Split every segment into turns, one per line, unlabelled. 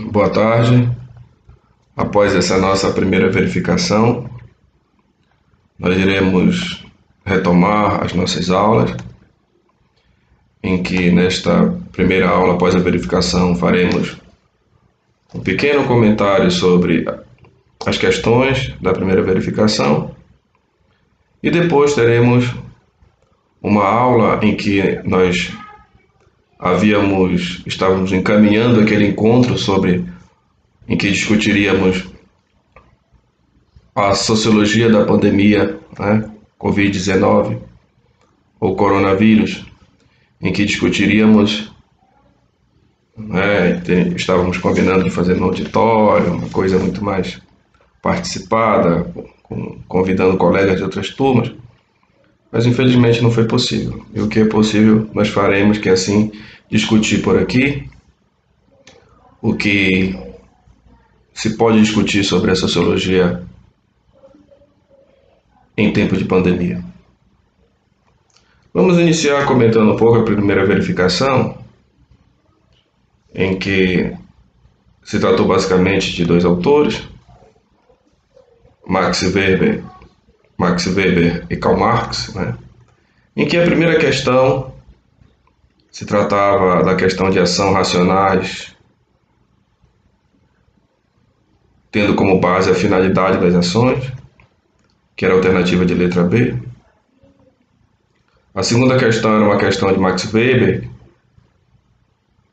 Boa tarde. Após essa nossa primeira verificação, nós iremos retomar as nossas aulas, em que nesta primeira aula, após a verificação, faremos um pequeno comentário sobre as questões da primeira verificação e depois teremos uma aula em que nós estávamos encaminhando aquele encontro em que discutiríamos a sociologia da pandemia, né, Covid-19 ou coronavírus, em que discutiríamos, né, estávamos combinando de fazer no auditório, uma coisa muito mais participada, convidando colegas de outras turmas, mas infelizmente não foi possível. E o que é possível nós faremos, que é assim discutir por aqui o que se pode discutir sobre a sociologia em tempo de pandemia. Vamos iniciar comentando um pouco a primeira verificação, em que se tratou basicamente de dois autores, Max Weber e Karl Marx, né? Em que a primeira questão se tratava da questão de ação racionais, tendo como base a finalidade das ações, que era a alternativa de letra B. A segunda questão era uma questão de Max Weber,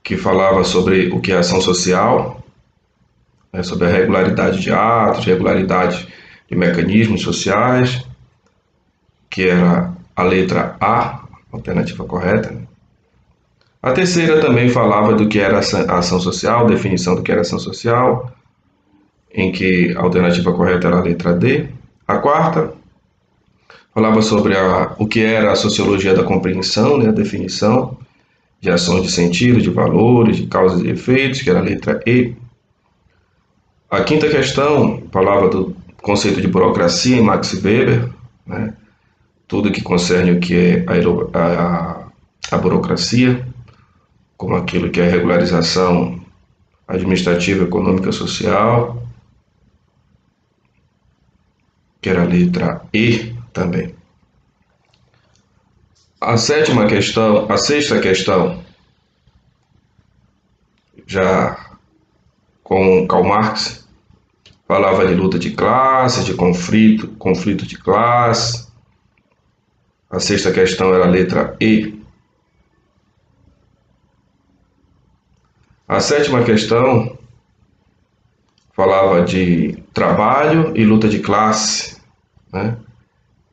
que falava sobre o que é ação social, né, sobre a regularidade de atos, regularidade de mecanismos sociais, que era a letra A, alternativa correta, né? A terceira também falava do que era a ação social, definição do que era ação social, em que a alternativa correta era a letra D. A quarta falava sobre o que era a sociologia da compreensão, né, a definição de ações de sentido, de valores, de causas e efeitos, que era a letra E. A quinta questão falava do conceito de burocracia em Max Weber, né, tudo que concerne o que é a burocracia, como aquilo que é a regularização administrativa, econômica e social, que era a letra E também. A sexta questão, já com Karl Marx, falava de luta de classe, de conflito de classe. A sexta questão era a letra E. A sétima questão falava de trabalho e luta de classe, né?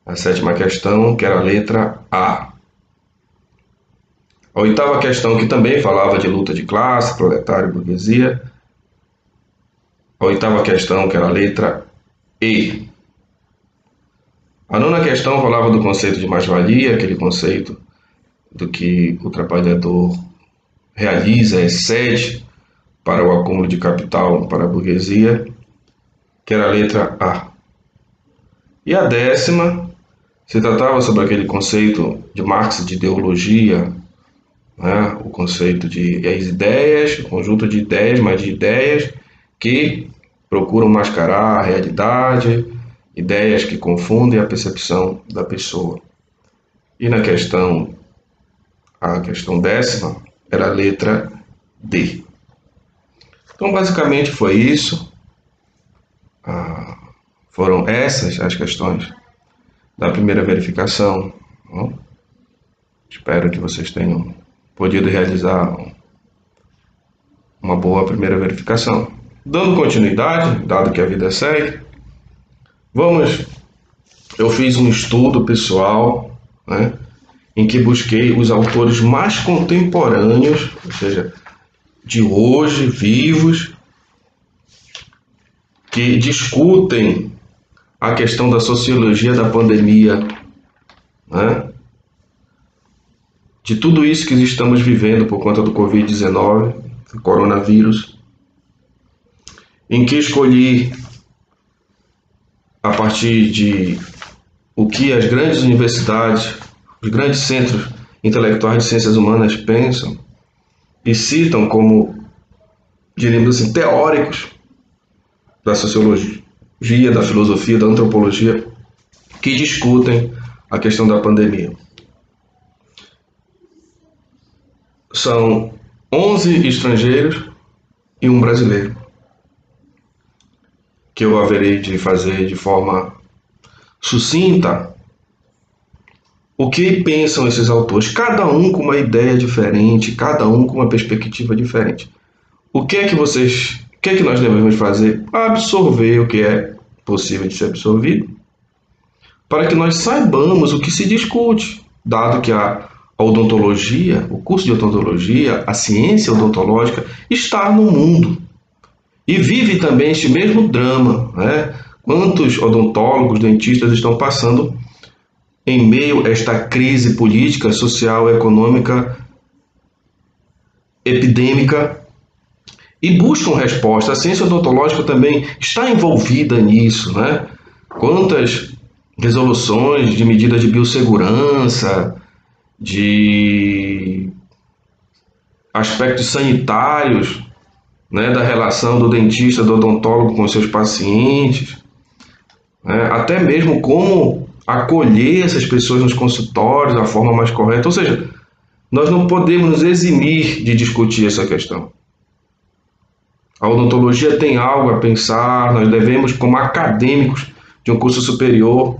A sétima questão, que era a letra A. A oitava questão, que também falava de luta de classe, proletário e burguesia. A oitava questão, que era a letra E. A nona questão falava do conceito de mais-valia, aquele conceito do que o trabalhador realiza, excede para o acúmulo de capital para a burguesia, que era a letra A. E a décima se tratava sobre aquele conceito de Marx de ideologia, né? O conceito de as ideias, o conjunto de ideias, mas de ideias que procuram mascarar a realidade, ideias que confundem a percepção da pessoa. E a questão décima era a letra D. Então, basicamente foi isso. Foram essas as questões da primeira verificação. Bom, espero que vocês tenham podido realizar uma boa primeira verificação. Dando continuidade, dado que a vida segue, eu fiz um estudo pessoal, né, em que busquei os autores mais contemporâneos, ou seja, de hoje, vivos, que discutem a questão da sociologia da pandemia, né, de tudo isso que estamos vivendo por conta do Covid-19, do coronavírus, em que escolhi a partir de o que as grandes universidades, os grandes centros intelectuais de ciências humanas pensam e citam como diríamos assim, teóricos da sociologia, da filosofia, da antropologia, que discutem a questão da pandemia. São 11 estrangeiros e um brasileiro, que eu haverei de fazer de forma sucinta o que pensam esses autores, cada um com uma ideia diferente, cada um com uma perspectiva diferente. O que é que nós devemos fazer? Absorver o que é possível de ser absorvido, para que nós saibamos o que se discute, dado que a odontologia, o curso de odontologia, a ciência odontológica está no mundo e vive também este mesmo drama, né? Quantos odontólogos, dentistas estão passando em meio a esta crise política, social, econômica, epidêmica, e buscam resposta. A ciência odontológica também está envolvida nisso, né? Quantas resoluções de medidas de biossegurança, de aspectos sanitários, né, da relação do dentista, do odontólogo com seus pacientes, né? Até mesmo como acolher essas pessoas nos consultórios da forma mais correta. Ou seja, nós não podemos nos eximir de discutir essa questão. A odontologia tem algo a pensar, nós devemos, como acadêmicos de um curso superior,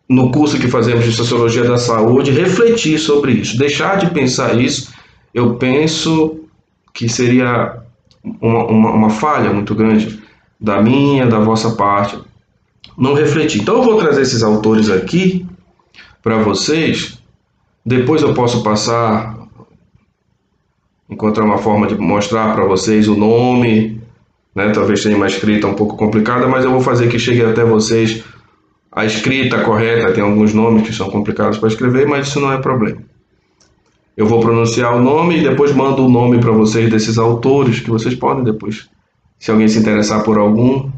no curso que fazemos de Sociologia da Saúde, refletir sobre isso. Deixar de pensar isso, eu penso que seria uma falha muito grande da minha, da vossa parte, não refletir. Então eu vou trazer esses autores aqui para vocês, depois eu posso encontrar uma forma de mostrar para vocês o nome, né? Talvez tenha uma escrita um pouco complicada, mas eu vou fazer que chegue até vocês a escrita correta. Tem alguns nomes que são complicados para escrever, mas isso não é problema. Eu vou pronunciar o nome e depois mando o nome para vocês desses autores, que vocês podem depois, se alguém se interessar por algum,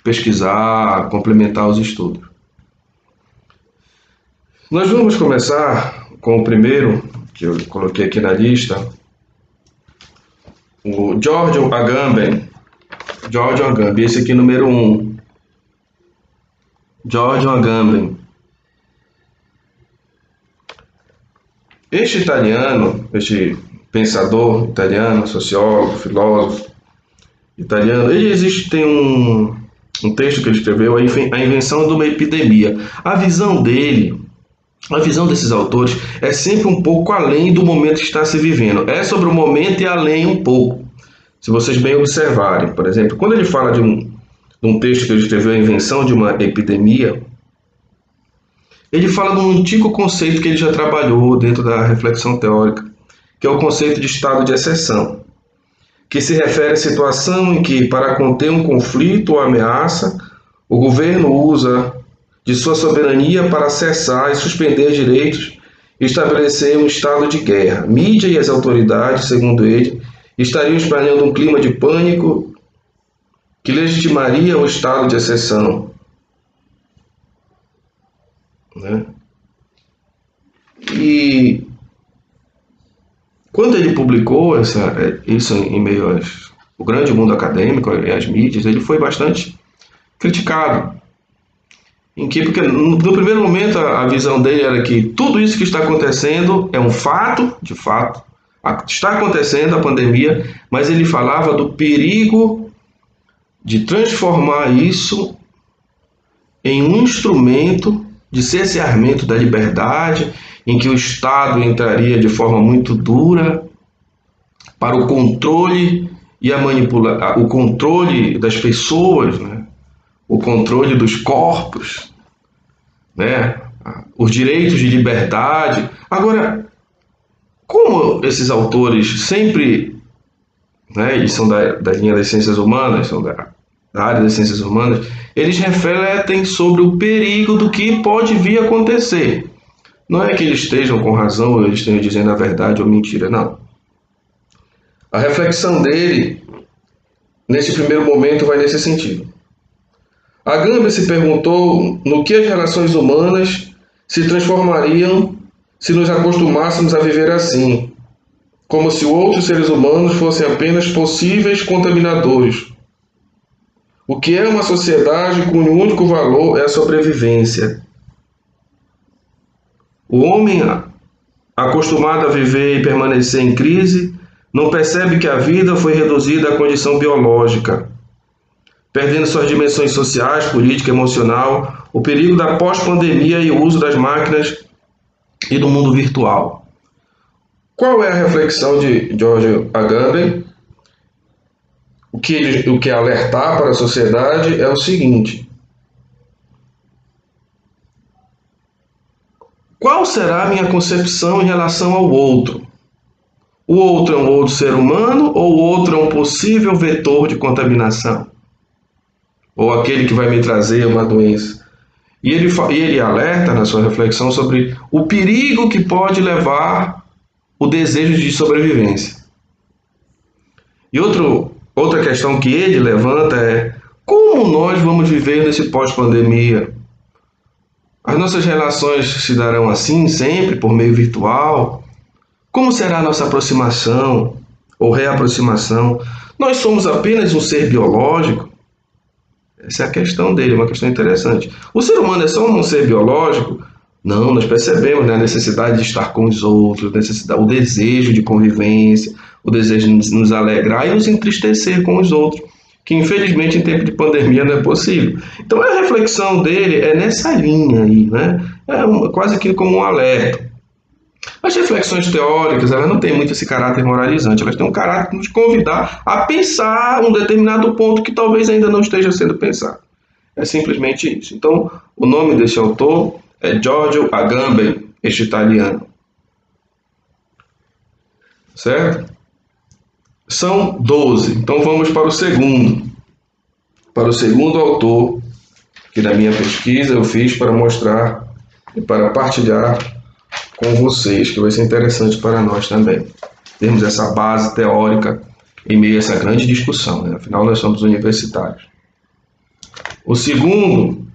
pesquisar, complementar os estudos. Nós vamos começar com o primeiro, que eu coloquei aqui na lista, o Giorgio Agamben. Giorgio Agamben, esse aqui número 1. Giorgio Agamben. Este italiano, este pensador italiano, sociólogo, filósofo italiano, tem um texto que ele escreveu, A Invenção de uma Epidemia. A visão desses autores é sempre um pouco além do momento que está se vivendo. É sobre o momento e além um pouco. Se vocês bem observarem, por exemplo, quando ele fala de um texto que ele escreveu, A Invenção de uma Epidemia, ele fala de um antigo conceito que ele já trabalhou dentro da reflexão teórica, que é o conceito de estado de exceção, que se refere à situação em que, para conter um conflito ou ameaça, o governo usa de sua soberania para cessar e suspender direitos e estabelecer um estado de guerra. Mídia e as autoridades, segundo ele, estariam espalhando um clima de pânico que legitimaria o estado de exceção, né? E quando ele publicou isso em meio ao grande mundo acadêmico e às mídias, ele foi bastante criticado. Porque no primeiro momento a visão dele era que tudo isso que está acontecendo é um fato, de fato, está acontecendo a pandemia, mas ele falava do perigo de transformar isso em um instrumento de cerceamento da liberdade, em que o Estado entraria de forma muito dura para o controle e o controle das pessoas, né? O controle dos corpos, né? Os direitos de liberdade. Agora, como esses autores sempre, né, eles são da linha das ciências humanas, são da área das ciências humanas, eles refletem sobre o perigo do que pode vir a acontecer. Não é que eles estejam com razão ou eles estejam dizendo a verdade ou mentira, não. A reflexão dele, nesse primeiro momento, vai nesse sentido. Agamben se perguntou no que as relações humanas se transformariam se nos acostumássemos a viver assim, como se outros seres humanos fossem apenas possíveis contaminadores. O que é uma sociedade cujo único valor é a sobrevivência? O homem, acostumado a viver e permanecer em crise, não percebe que a vida foi reduzida à condição biológica, perdendo suas dimensões sociais, política, emocional, o perigo da pós-pandemia e o uso das máquinas e do mundo virtual. Qual é a reflexão de George Agamben? O que é alertar para a sociedade é o seguinte: qual será a minha concepção em relação ao outro? O outro é um outro ser humano ou o outro é um possível vetor de contaminação? Ou aquele que vai me trazer uma doença? E ele alerta na sua reflexão sobre o perigo que pode levar o desejo de sobrevivência. E outra questão que ele levanta é: como nós vamos viver nesse pós-pandemia? As nossas relações se darão assim, sempre, por meio virtual? Como será a nossa aproximação ou reaproximação? Nós somos apenas um ser biológico? Essa é a questão dele, uma questão interessante. O ser humano é só um ser biológico? Não, nós percebemos, né, a necessidade de estar com os outros, o desejo de convivência, o desejo de nos alegrar e nos entristecer com os outros, que infelizmente em tempo de pandemia não é possível. Então a reflexão dele é nessa linha aí, né? Quase que como um alerta. As reflexões teóricas, elas não têm muito esse caráter moralizante, elas têm um caráter de nos convidar a pensar um determinado ponto que talvez ainda não esteja sendo pensado. É simplesmente isso. Então, o nome desse autor é Giorgio Agamben, este italiano. Certo? São 12. Então vamos para o segundo. Para o segundo autor, que na minha pesquisa eu fiz para mostrar e para partilhar com vocês, que vai ser interessante para nós também. Termos essa base teórica em meio a essa grande discussão, né? Afinal, nós somos universitários. O segundo,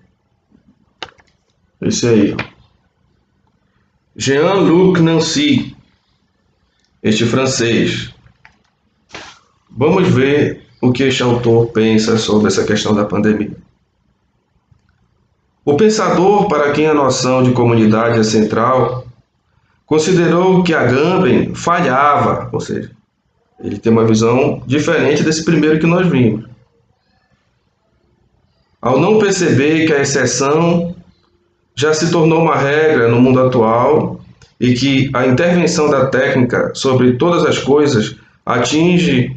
esse aí, Jean-Luc Nancy, este francês. Vamos ver o que este autor pensa sobre essa questão da pandemia. O pensador, para quem a noção de comunidade é central, considerou que Agamben falhava, ou seja, ele tem uma visão diferente desse primeiro que nós vimos. Ao não perceber que a exceção já se tornou uma regra no mundo atual e que a intervenção da técnica sobre todas as coisas atinge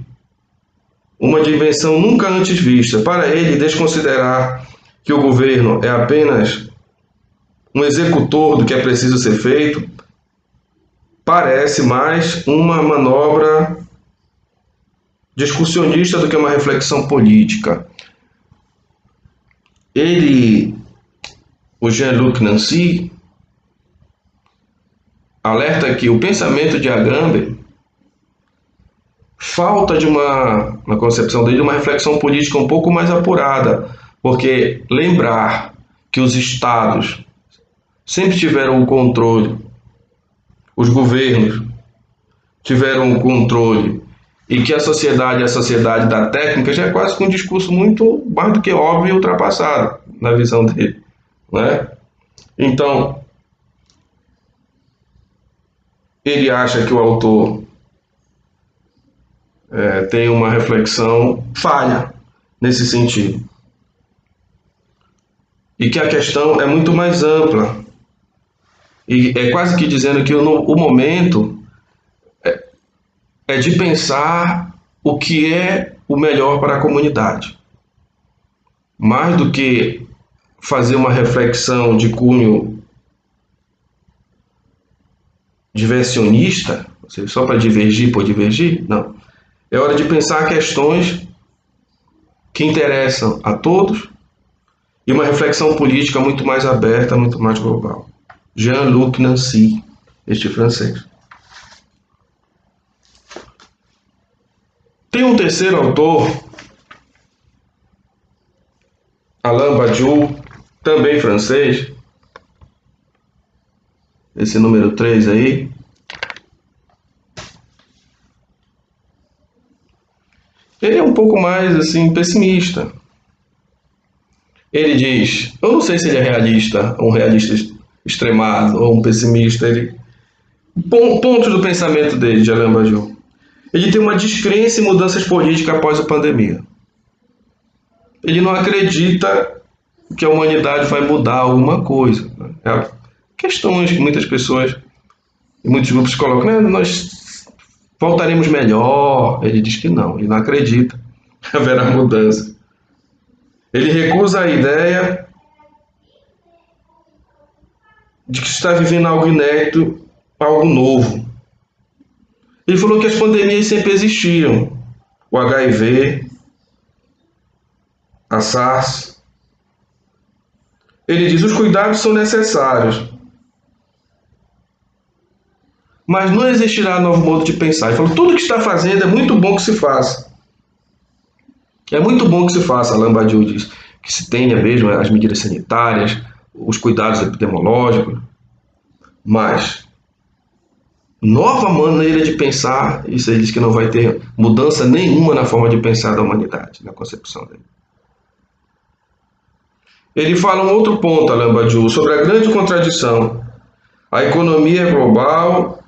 uma dimensão nunca antes vista. Para ele, desconsiderar que o governo é apenas um executor do que é preciso ser feito parece mais uma manobra discussionista do que uma reflexão política. O Jean-Luc Nancy, alerta que o pensamento de Agamben falta de na concepção dele, uma reflexão política um pouco mais apurada, porque lembrar que os estados sempre tiveram o controle, os governos tiveram o controle, e que a sociedade é a sociedade da técnica, já é quase que um discurso muito mais do que óbvio e ultrapassado na visão dele, né? Então, ele acha que o autor tem uma reflexão falha nesse sentido. E que a questão é muito mais ampla. E é quase que dizendo que o momento é de pensar o que é o melhor para a comunidade. Mais do que fazer uma reflexão de cunho diversionista, ou seja, só para divergir por divergir, não. É hora de pensar questões que interessam a todos e uma reflexão política muito mais aberta, muito mais global. Jean-Luc Nancy, este francês. Tem um terceiro autor, Alain Badiou, também francês, esse número 3 aí, Ele é um pouco mais assim pessimista. Ele diz, eu não sei se ele é realista, um realista extremado ou um pessimista. Pontos do pensamento dele, de Alain Badiou. Ele tem uma descrença em mudanças políticas após a pandemia. Ele não acredita que a humanidade vai mudar alguma coisa. É questões que muitas pessoas e muitos grupos colocam, né? Nós voltaremos melhor. Ele diz que não, ele não acredita que haverá mudança. Ele recusa a ideia de que está vivendo algo inédito, algo novo. Ele falou que as pandemias sempre existiam. O HIV, a SARS. Ele diz que os cuidados são necessários, mas não existirá novo modo de pensar. Ele falou, tudo que está fazendo é muito bom que se faça. É muito bom que se faça, Alain Badiou diz, que se tenha mesmo as medidas sanitárias, os cuidados epidemiológicos, mas nova maneira de pensar, isso ele diz que não vai ter mudança nenhuma na forma de pensar da humanidade, na concepção dele. Ele fala um outro ponto, Alain Badiou, sobre a grande contradição. A economia é global,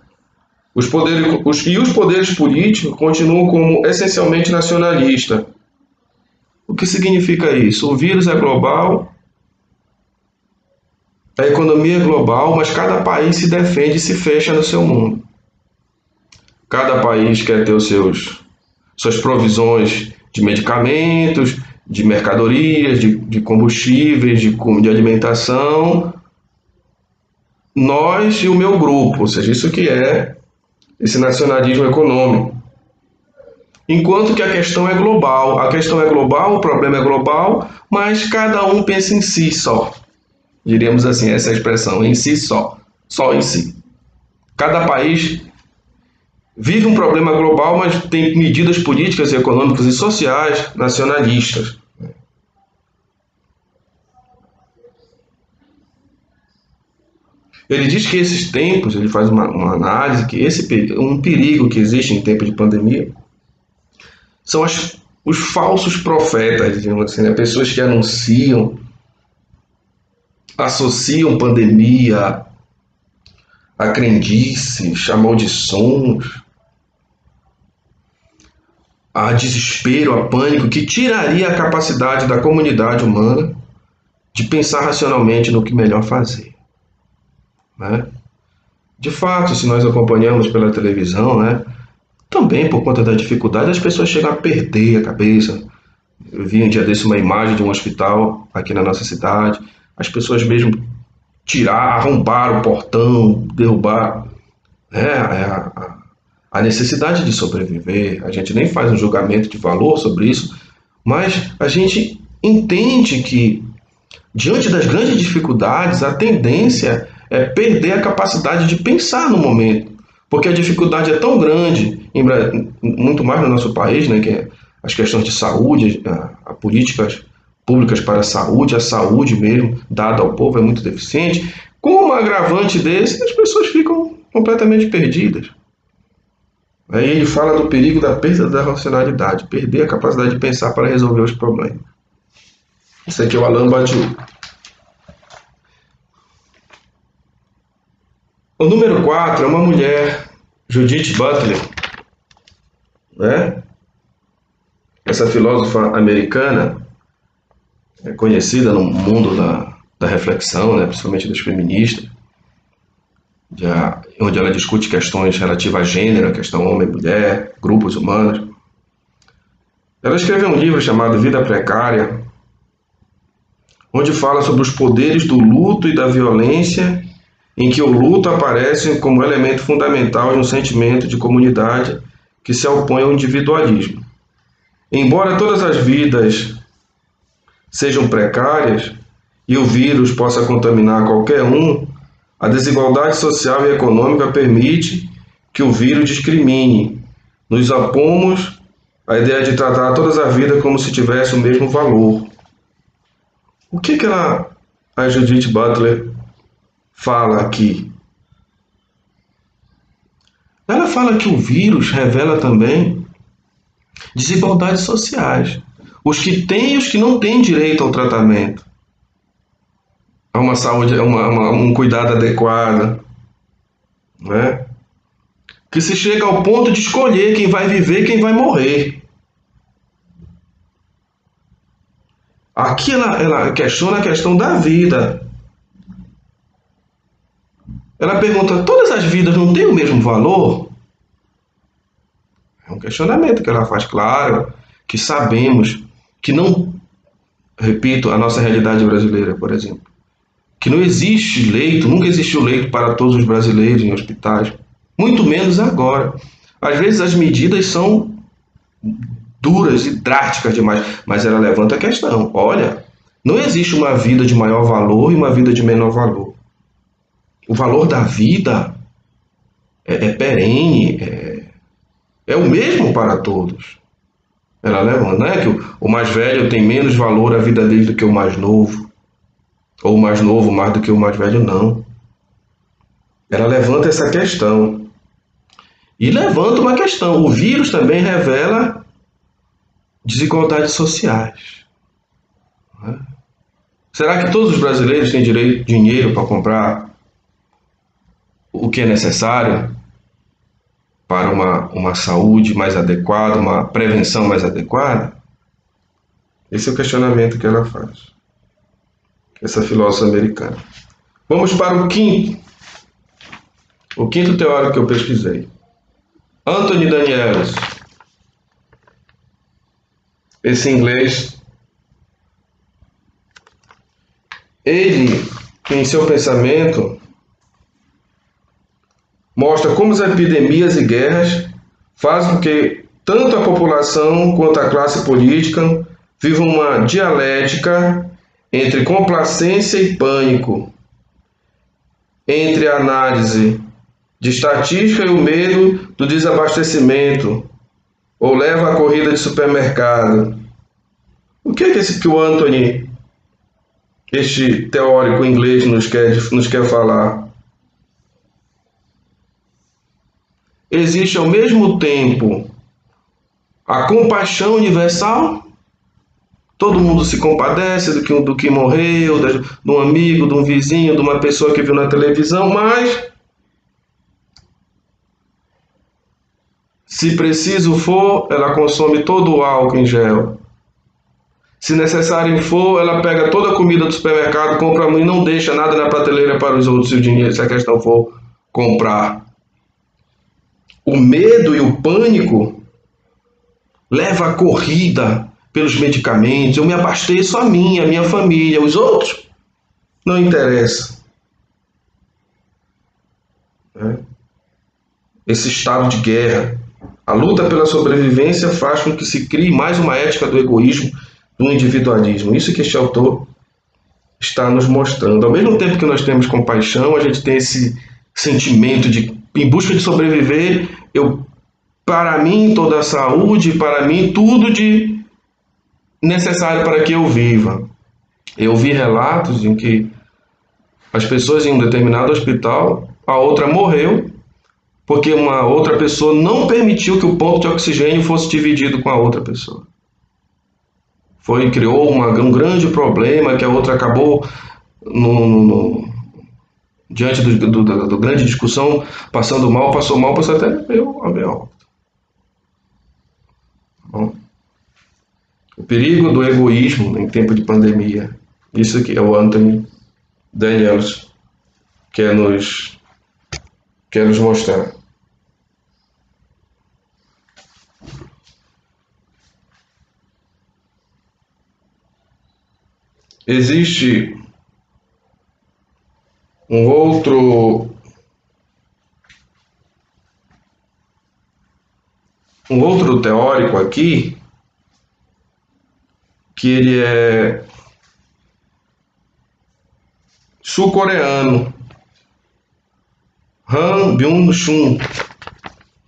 os poderes políticos continuam como essencialmente nacionalistas. O que significa isso? O vírus é global, a economia é global, mas cada país se defende e se fecha no seu mundo. Cada país quer ter suas provisões de medicamentos, de mercadorias, de combustíveis, de alimentação. Nós e o meu grupo, ou seja, isso que é esse nacionalismo econômico. Enquanto que a questão é global. A questão é global, o problema é global, mas cada um pensa em si só. Diríamos assim, essa é a expressão, em si só. Só em si. Cada país vive um problema global, mas tem medidas políticas, econômicas e sociais nacionalistas. Ele diz que esses tempos, ele faz uma análise, que um perigo que existe em tempo de pandemia são os falsos profetas, digamos assim, né? Pessoas que anunciam, associam pandemia a crendices, a maldições, a desespero, a pânico, que tiraria a capacidade da comunidade humana de pensar racionalmente no que melhor fazer. Né? De fato, se nós acompanhamos pela televisão, né, também por conta da dificuldade, as pessoas chegam a perder a cabeça. Eu vi um dia desse uma imagem de um hospital aqui na nossa cidade, as pessoas mesmo arrombar o portão, derrubar, né, a necessidade de sobreviver. A gente nem faz um julgamento de valor sobre isso, mas a gente entende que, diante das grandes dificuldades, a tendência é perder a capacidade de pensar no momento, porque a dificuldade é tão grande, muito mais no nosso país, né, que as questões de saúde, a políticas públicas para a saúde mesmo, dada ao povo, é muito deficiente. Com um agravante desse, as pessoas ficam completamente perdidas. Aí ele fala do perigo da perda da racionalidade, perder a capacidade de pensar para resolver os problemas. Isso aqui é o Alain Badiou. O número 4 é uma mulher, Judith Butler, né? Essa filósofa americana é conhecida no mundo da reflexão, né? Principalmente dos feministas, onde ela discute questões relativas a gênero, a questão homem-mulher, grupos humanos. Ela escreveu um livro chamado Vida Precária, onde fala sobre os poderes do luto e da violência, em que o luto aparece como elemento fundamental de um sentimento de comunidade que se opõe ao individualismo. Embora todas as vidas sejam precárias e o vírus possa contaminar qualquer um, a desigualdade social e econômica permite que o vírus discrimine. Nos opomos à ideia de tratar todas as vidas como se tivesse o mesmo valor. O que a Judith Butler fala aqui? Ela fala que o vírus revela também Desigualdades sociais. Os que têm e os que não têm direito ao tratamento, a uma saúde, um cuidado adequado, né? Que se chega ao ponto de escolher quem vai viver e quem vai morrer. Aqui ela questiona a questão da vida. Ela pergunta: todas as vidas não têm o mesmo valor? É um questionamento que ela faz, claro, que sabemos que não, repito, a nossa realidade brasileira, por exemplo, que não existe leito, nunca existiu leito para todos os brasileiros em hospitais, muito menos agora. Às vezes as medidas são duras e drásticas demais, mas ela levanta a questão: olha, não existe uma vida de maior valor e uma vida de menor valor. O valor da vida é perene, é o mesmo para todos. Ela levanta, não é que o mais velho tem menos valor a vida dele do que o mais novo, ou o mais novo mais do que o mais velho, não. Ela levanta essa questão. E levanta uma questão: o vírus também revela desigualdades sociais. Será que todos os brasileiros têm dinheiro para comprar o que é necessário para uma saúde mais adequada, uma prevenção mais adequada? Esse é o questionamento que ela faz, essa filósofa americana. Vamos para o quinto teórico que eu pesquisei. Anthony Daniels. Esse inglês, ele, em seu pensamento, mostra como as epidemias e guerras fazem com que tanto a população quanto a classe política vivam uma dialética entre complacência e pânico, entre a análise de estatística e o medo do desabastecimento, ou leva à corrida de supermercado. O que é que o Anthony, este teórico inglês, nos quer falar? Existe ao mesmo tempo a compaixão universal, todo mundo se compadece do que morreu, de um amigo, de um vizinho, de uma pessoa que viu na televisão, mas se preciso for, ela consome todo o álcool em gel. Se necessário for, ela pega toda a comida do supermercado, compra e não deixa nada na prateleira para os outros, se o dinheiro, se a questão for comprar. O medo e o pânico leva a corrida pelos medicamentos. Eu me abasteço a minha família, os outros não interessa. Esse estado de guerra, a luta pela sobrevivência faz com que se crie mais uma ética do egoísmo, do individualismo. Isso que este autor está nos mostrando. Ao mesmo tempo que nós temos compaixão, a gente tem esse sentimento de, em busca de sobreviver, para mim toda a saúde, para mim tudo de necessário para que eu viva. Eu vi relatos em que as pessoas em um determinado hospital, a outra morreu porque uma outra pessoa não permitiu que o ponto de oxigênio fosse dividido com a outra pessoa. Criou um grande problema que a outra acabou diante do grande discussão, passou mal, passou até a ver óbito. Bom, o perigo do egoísmo em tempo de pandemia. Isso aqui é o Anthony Daniels quer nos mostrar. Existe um outro teórico aqui, que ele é sul-coreano, Han Byung-chul,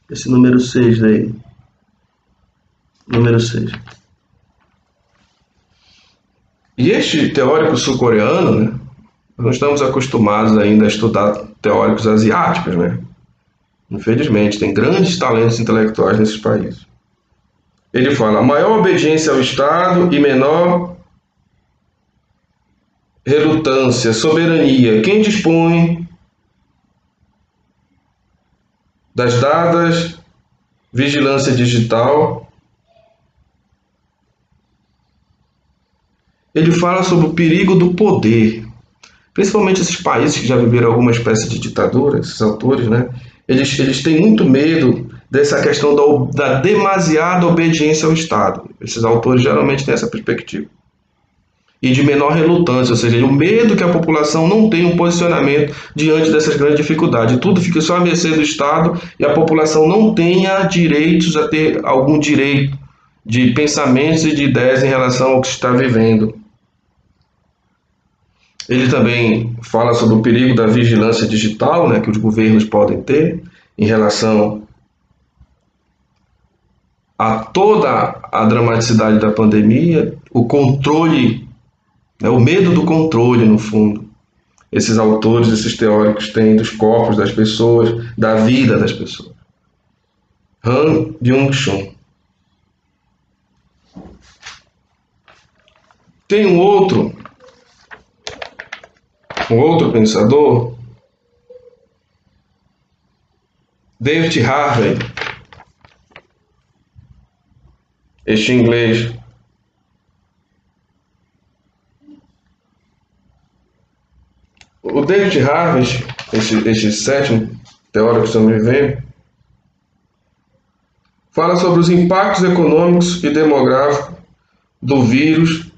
esse número 6 daí, número 6. E este teórico sul-coreano, né, nós não estamos acostumados ainda a estudar teóricos asiáticos, né? Infelizmente, tem grandes talentos intelectuais nesses países. Ele fala: maior obediência ao Estado e menor relutância, soberania. Quem dispõe das dadas vigilância digital. Ele fala sobre o perigo do poder. Principalmente esses países que já viveram alguma espécie de ditadura, esses autores, né? Eles têm muito medo dessa questão da demasiada obediência ao Estado. Esses autores geralmente têm essa perspectiva. E de menor relutância, ou seja, o medo que a população não tenha um posicionamento diante dessas grandes dificuldades. Tudo fica só à mercê do Estado e a população não tenha direitos a ter algum direito de pensamentos e de ideias em relação ao que está vivendo. Ele também fala sobre o perigo da vigilância digital, né, que os governos podem ter em relação a toda a dramaticidade da pandemia, o controle, né, o medo do controle, no fundo. Esses autores, esses teóricos têm dos corpos das pessoas, da vida das pessoas. Han Byung-chul. Tem um outro pensador, David Harvey, este inglês. O David Harvey, este sétimo teórico que estamos vivendo, fala sobre os impactos econômicos e demográficos do vírus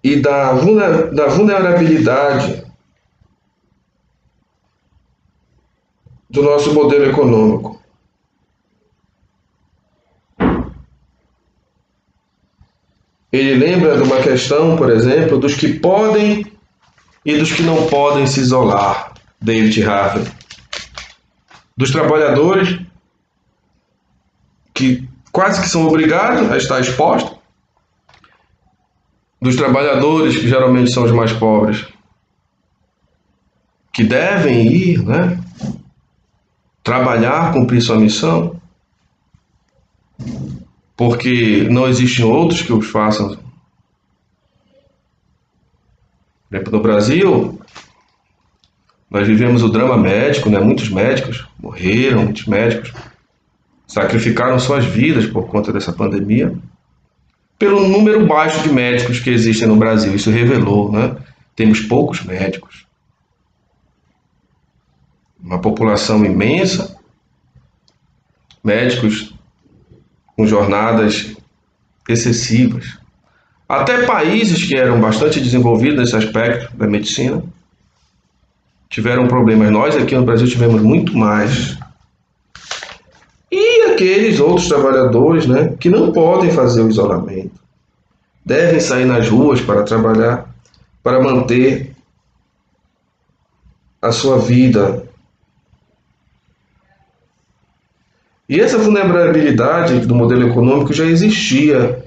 e da vulnerabilidade do nosso modelo econômico. Ele lembra de uma questão, por exemplo, dos que podem e dos que não podem se isolar, David Harvey. Dos trabalhadores que quase que são obrigados a estar expostos, dos trabalhadores que geralmente são os mais pobres, que devem ir, né, trabalhar, cumprir sua missão, porque não existem outros que os façam. Por exemplo, no Brasil, nós vivemos o drama médico, né? Muitos médicos morreram, muitos médicos sacrificaram suas vidas por conta dessa pandemia, pelo número baixo de médicos que existem no Brasil. Isso revelou, né? Temos poucos médicos, uma população imensa, médicos com jornadas excessivas. Até países que eram bastante desenvolvidos nesse aspecto da medicina tiveram problemas. Nós aqui no Brasil tivemos muito mais. E aqueles outros trabalhadores, né, que não podem fazer o isolamento, devem sair nas ruas para trabalhar, para manter a sua vida. E essa vulnerabilidade do modelo econômico já existia.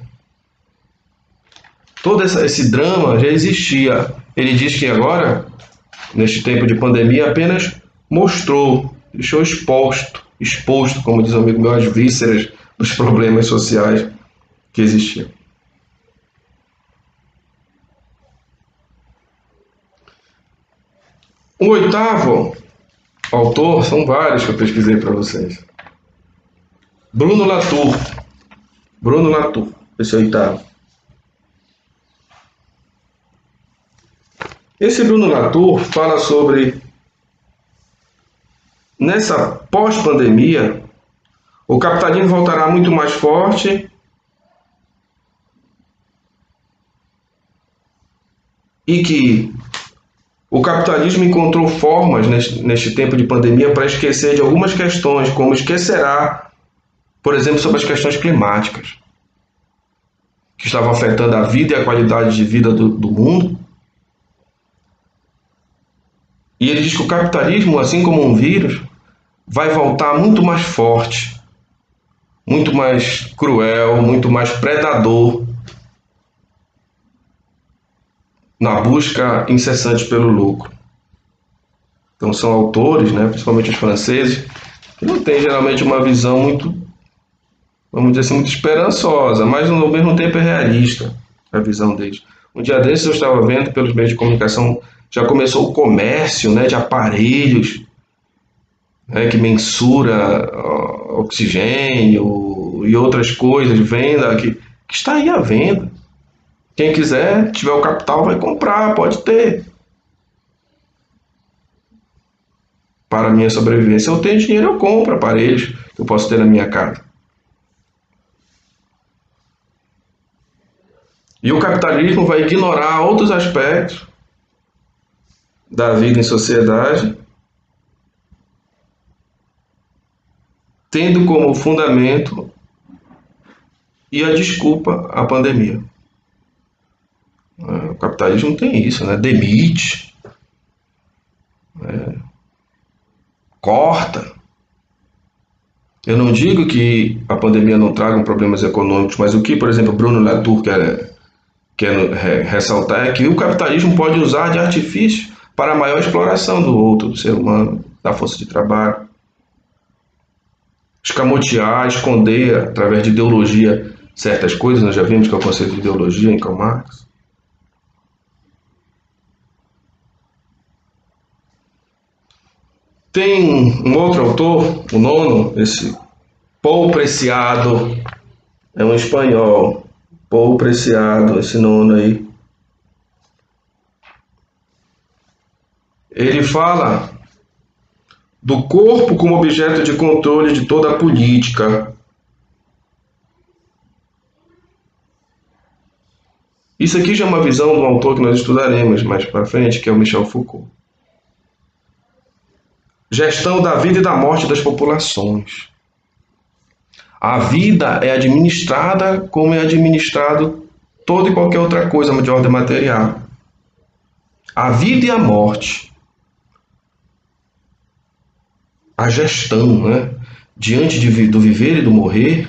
Todo esse drama já existia. Ele diz que agora, neste tempo de pandemia, apenas mostrou, deixou exposto, como diz o amigo meu, as vísceras dos problemas sociais que existiam. O oitavo autor, são vários que eu pesquisei para vocês. Bruno Latour, esse oitavo. Esse Bruno Latour fala sobre, nessa pós-pandemia, o capitalismo voltará muito mais forte e que o capitalismo encontrou formas neste tempo de pandemia para esquecer de algumas questões, como esquecerá, por exemplo, sobre as questões climáticas, que estavam afetando a vida e a qualidade de vida do mundo. E ele diz que o capitalismo, assim como um vírus, vai voltar muito mais forte, muito mais cruel, muito mais predador, na busca incessante pelo lucro. Então são autores, né, principalmente os franceses, que não tem geralmente uma visão muito, vamos dizer assim, muito esperançosa, mas ao mesmo tempo é realista a visão deles. Um dia desses eu estava vendo pelos meios de comunicação, já começou o comércio, né, de aparelhos, né, que mensura oxigênio e outras coisas, venda, que está aí à venda. Quem quiser, tiver o capital, vai comprar, pode ter. Para a minha sobrevivência, eu tenho dinheiro, eu compro aparelhos que eu posso ter na minha casa. E o capitalismo vai ignorar outros aspectos da vida em sociedade, tendo como fundamento e a desculpa a pandemia. O capitalismo tem isso, né? Demite, corta. Eu não digo que a pandemia não traga problemas econômicos, mas o que, por exemplo, Bruno Latour quer ressaltar é que o capitalismo pode usar de artifício para a maior exploração do outro, do ser humano, da força de trabalho. Escamotear, esconder através de ideologia certas coisas, nós já vimos que é o conceito de ideologia em Karl Marx. Tem um outro autor, o nono, esse Paul Preciado, é um espanhol, Paul Preciado, esse nono aí. Ele fala do corpo como objeto de controle de toda a política. Isso aqui já é uma visão de um autor que nós estudaremos mais para frente, que é o Michel Foucault. Gestão da vida e da morte das populações. A vida é administrada como é administrado toda e qualquer outra coisa de ordem material. A vida e a morte. A gestão, né? Diante do viver e do morrer,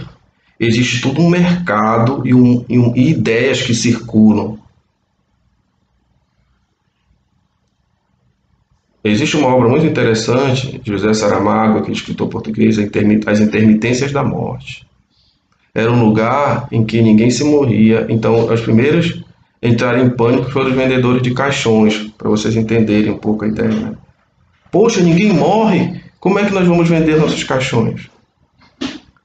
existe todo um mercado e ideias que circulam. Existe uma obra muito interessante de José Saramago, aquele escritor português, As Intermitências da Morte. Era um lugar em que ninguém se morria, então os primeiros a entrar em pânico foram os vendedores de caixões, para vocês entenderem um pouco a ideia. Né? Poxa, ninguém morre, como é que nós vamos vender nossos caixões?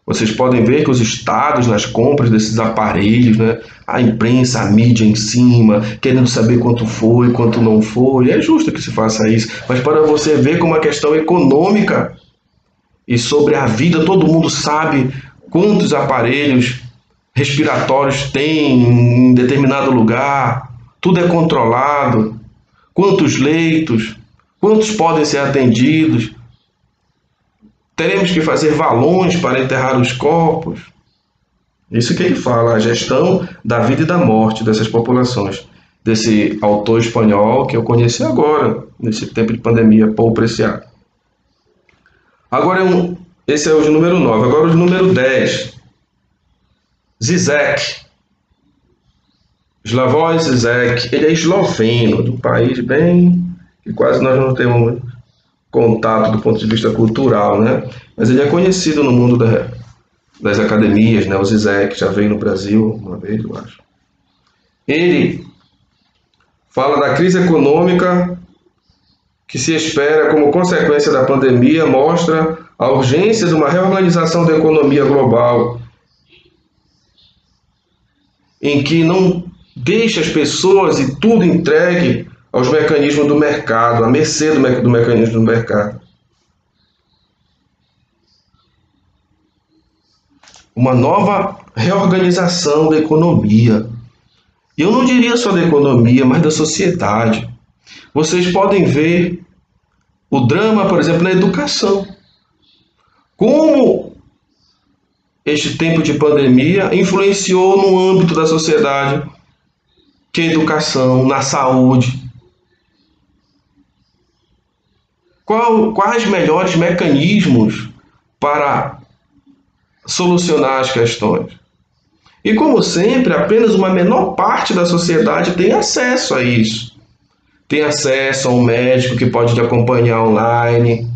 Vocês podem ver que os estados nas compras desses aparelhos, né? A imprensa, a mídia em cima, querendo saber quanto foi, quanto não foi. É justo que se faça isso, mas para você ver como a questão econômica e sobre a vida, todo mundo sabe quantos aparelhos respiratórios tem em determinado lugar, tudo é controlado, quantos leitos, quantos podem ser atendidos. Teremos que fazer valões para enterrar os corpos. Isso que ele fala, a gestão da vida e da morte dessas populações. Desse autor espanhol que eu conheci agora, nesse tempo de pandemia, Paul Preciado. Agora, esse é o de número 9. Agora o de número 10. Zizek. Slavoj Zizek. Ele é esloveno, de um país bem... que quase nós não temos contato do ponto de vista cultural, né? Mas ele é conhecido no mundo das academias, né? O Zizek já veio no Brasil uma vez, eu acho. Ele fala da crise econômica que se espera como consequência da pandemia, mostra a urgência de uma reorganização da economia global, em que não deixa as pessoas e tudo entregue aos mecanismos do mercado, à mercê do mecanismo do mercado. Uma nova reorganização da economia. E eu não diria só da economia, mas da sociedade. Vocês podem ver o drama, por exemplo, na educação. Como este tempo de pandemia influenciou no âmbito da sociedade, que é a educação, na saúde. Quais melhores mecanismos para solucionar as questões? E como sempre, apenas uma menor parte da sociedade tem acesso a isso. Tem acesso a um médico que pode te acompanhar online.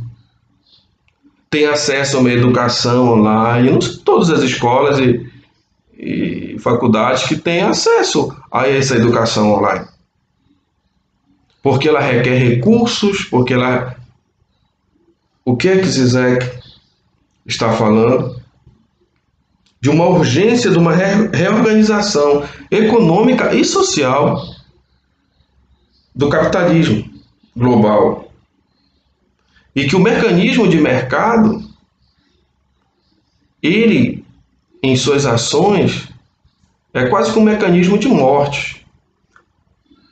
tem acesso a uma educação online. Não são todas as escolas e faculdades que têm acesso a essa educação online. Porque ela requer recursos, porque ela... O que é que Zizek está falando? De uma urgência, de uma reorganização econômica e social do capitalismo global. E que o mecanismo de mercado, ele, em suas ações, é quase que um mecanismo de morte.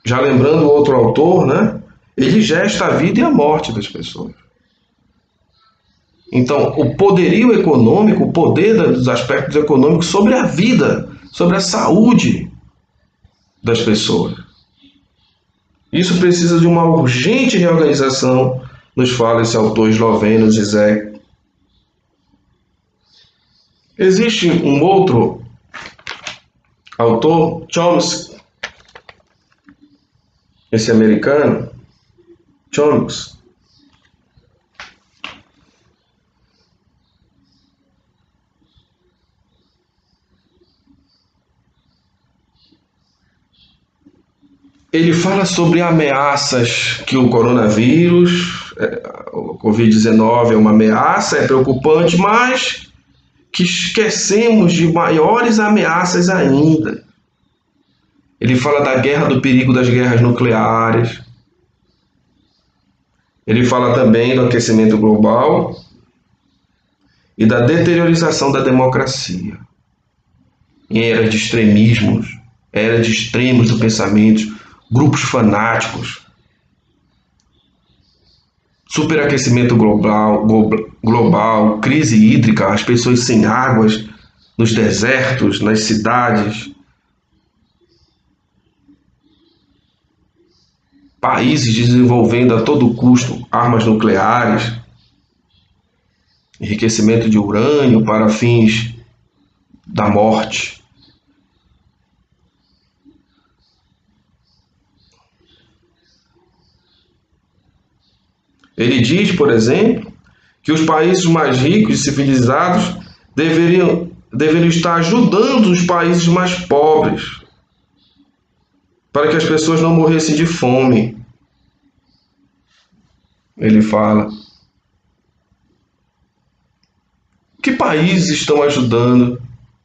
Já lembrando outro autor, né? Ele gesta a vida e a morte das pessoas. Então, o poderio econômico, o poder dos aspectos econômicos sobre a vida, sobre a saúde das pessoas. Isso precisa de uma urgente reorganização, nos fala esse autor esloveno, Zizek. Existe um outro autor, Chomsky, esse americano, Chomsky. Ele fala sobre ameaças que o coronavírus, o Covid-19 é uma ameaça, é preocupante, mas que esquecemos de maiores ameaças ainda. Ele fala da guerra, do perigo das guerras nucleares. Ele fala também do aquecimento global e da deteriorização da democracia. Em eras de extremismos, era de extremos do pensamento, grupos fanáticos, superaquecimento global, crise hídrica, as pessoas sem águas nos desertos, nas cidades, países desenvolvendo a todo custo armas nucleares, enriquecimento de urânio para fins da morte. Ele diz, por exemplo, que os países mais ricos e civilizados deveriam estar ajudando os países mais pobres para que as pessoas não morressem de fome. Ele fala. Que países estão ajudando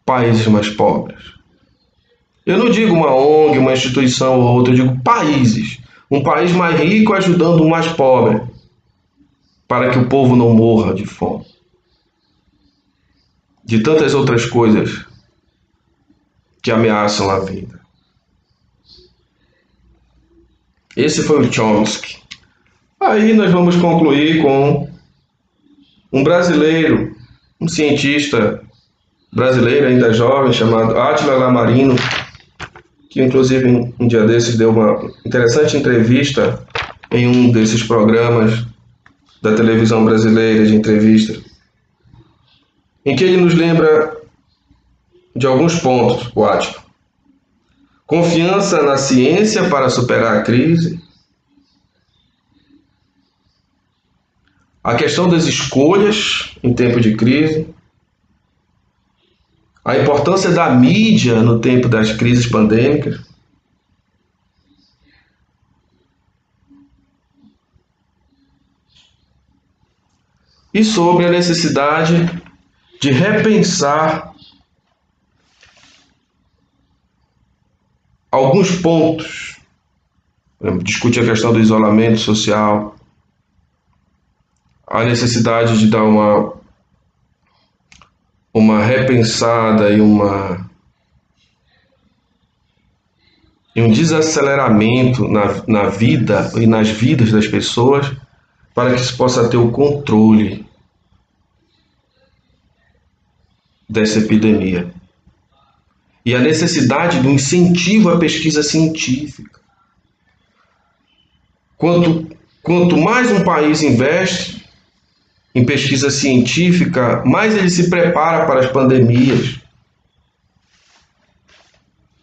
países mais pobres? Eu não digo uma ONG, uma instituição ou outra, eu digo países. Um país mais rico ajudando o mais pobre, para que o povo não morra de fome. De tantas outras coisas que ameaçam a vida. Esse foi o Chomsky. Aí nós vamos concluir com um brasileiro, um cientista brasileiro ainda jovem, chamado Átila Lamarino, que inclusive um dia desses deu uma interessante entrevista em um desses programas da televisão brasileira de entrevista, em que ele nos lembra de alguns pontos, o Átila. Confiança na ciência para superar a crise. A questão das escolhas em tempo de crise. A importância da mídia no tempo das crises pandêmicas. E sobre a necessidade de repensar alguns pontos. Discutir a questão do isolamento social, a necessidade de dar uma repensada e um desaceleramento na vida e nas vidas das pessoas para que se possa ter o controle dessa epidemia. E a necessidade do incentivo à pesquisa científica. Quanto mais um país investe em pesquisa científica, mais ele se prepara para as pandemias.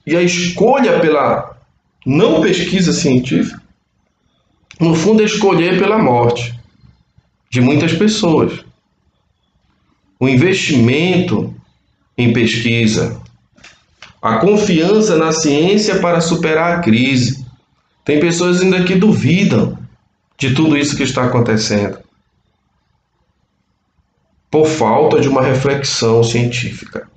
E a escolha pela não pesquisa científica, no fundo, é escolher pela morte de muitas pessoas. o investimento em pesquisa, a confiança na ciência para superar a crise. Tem pessoas ainda que duvidam de tudo isso que está acontecendo, por falta de uma reflexão científica.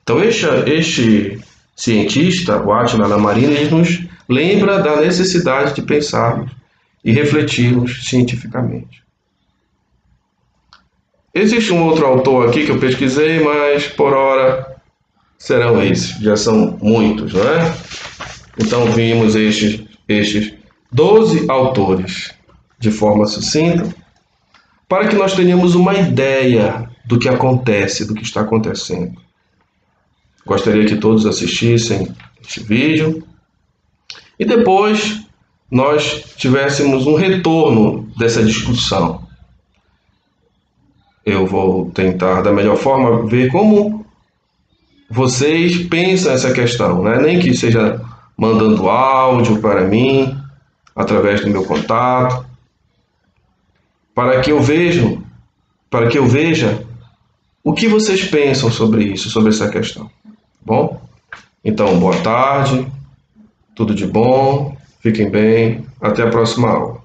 Então, este cientista, o Átila Lamarina, ele nos lembra da necessidade de pensarmos e refletirmos cientificamente. Existe um outro autor aqui que eu pesquisei, mas por hora serão esses, já são muitos, não é? Então vimos estes 12 autores de forma sucinta, para que nós tenhamos uma ideia do que acontece, do que está acontecendo. Gostaria que todos assistissem este vídeo e depois nós tivéssemos um retorno dessa discussão. Eu vou tentar, da melhor forma, ver como vocês pensam essa questão, né? Nem que seja mandando áudio para mim, através do meu contato, para que eu veja o que vocês pensam sobre isso, sobre essa questão. Bom? Então, boa tarde, tudo de bom, fiquem bem, até a próxima aula.